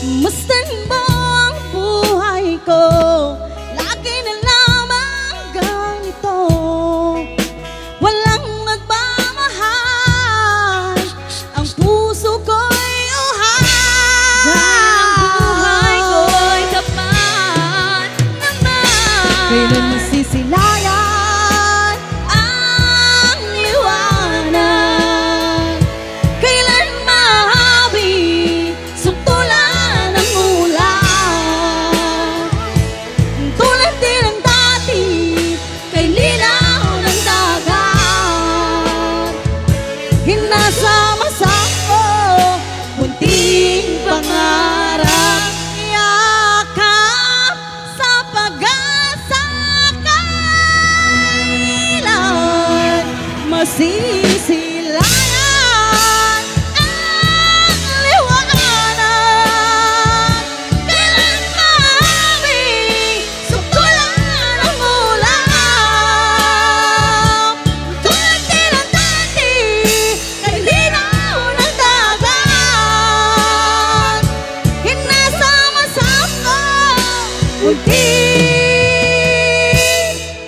Masdan mo ang buhay ko, lagi na lamang ganito. Walang nagmamahal, ang puso ko'y uhaw. Dahil ang buhay ko'y tapat naman. Kailan masisilayan ang liwanag? Kailan mahabi suktulan ng ulan? Tulad din ng dati kay linaw ng dagat, hinasama-sama munting pangarap, yakap sa pag-asa. Kailan masisilayan ang liwanag? Kailan mahabi suktulan ng ulan? Tulad din ng dati kay linaw ng dagat, hinasama-sama munting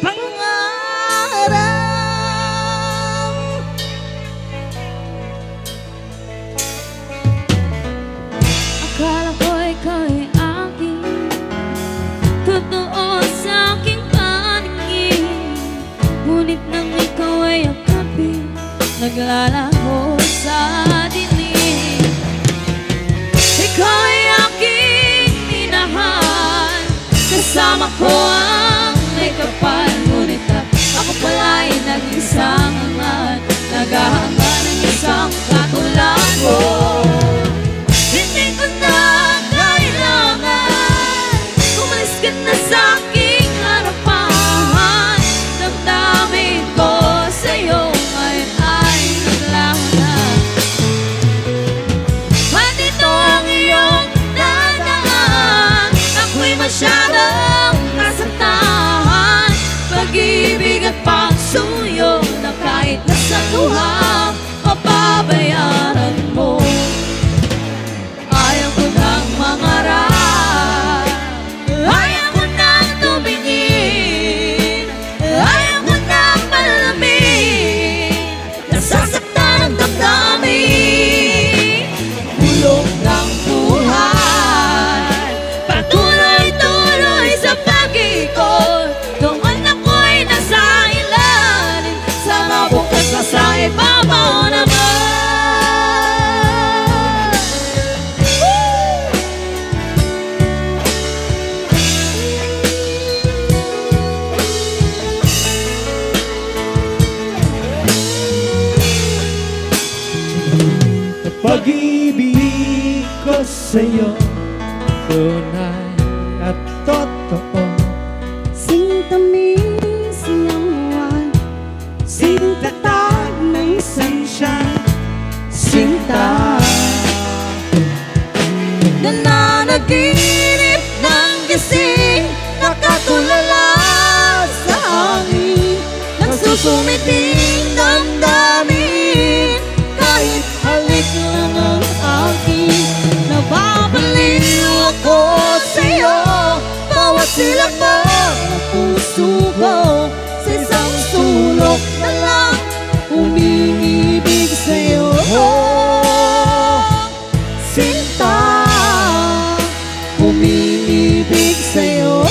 pangarap. Akala ko ikaw'y akin, totoo sa aking paningin. Ngunit nang ikaw ay akapin, naglalaho sa dilim. Ikaw ay aking minahal, kasama ko ang may kapal. Ngunit ako pala'y nag-isang angat, naghahanga ng isang katulad mo. Hindi ko na kailangan, umalis ka na sa aking harapan. Damdamin ko sa'yo ngayon ay naglaho na. Andito ang iyong dadaan, ako'y masyadong nasaktan. Pag-ibig at pagsuyo na kahit nasa luha, mapabayaran mo. Ayaw ko nang mangarap, ayaw ko nang tumingin, ayaw ko nang malamin, nasasaktan ang damdamin. Bulong ng buhay, patuloy-tuloy sa pag-ikot. Doon ako'y nasa ilalim, sana bukas nasa ibabaw naman. Pag-ibig ko sa'yo, tunay at totoo. Sintamis ng buwan, sintatag ng sunshine, sinta nananaginip ng gising, nakatulala sa hangin, nagsusumiting damdamin. Kahit halik lang ang akin, nababaliw ako sa'yo. Bawat silakbo ng puso ko, sa isang sulok na lang umiibig sa'yo. Sinta, umiibig sa'yo.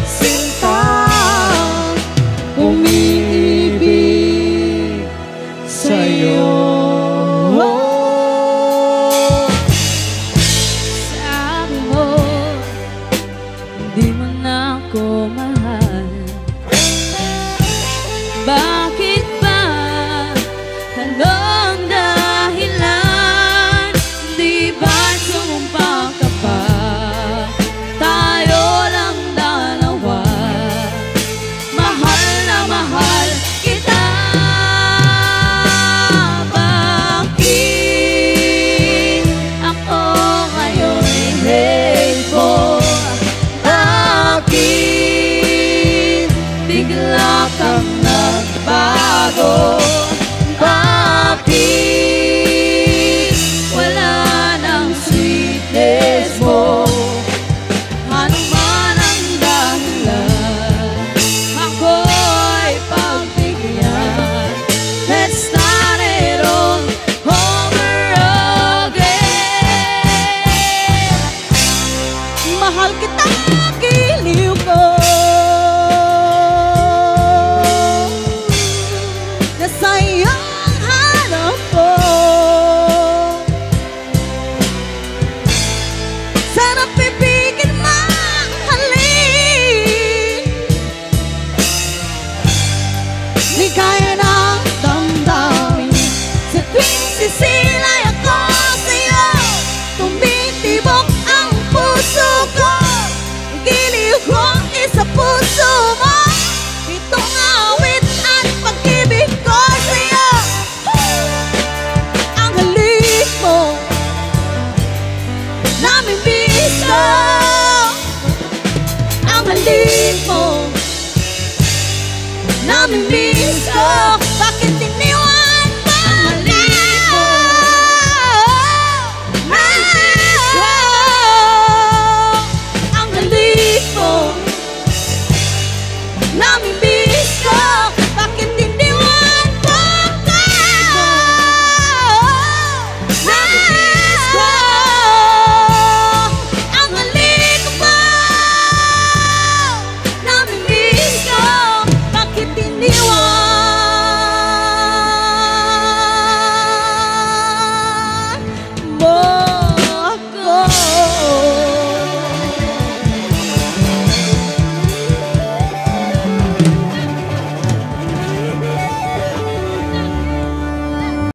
Sinta, Di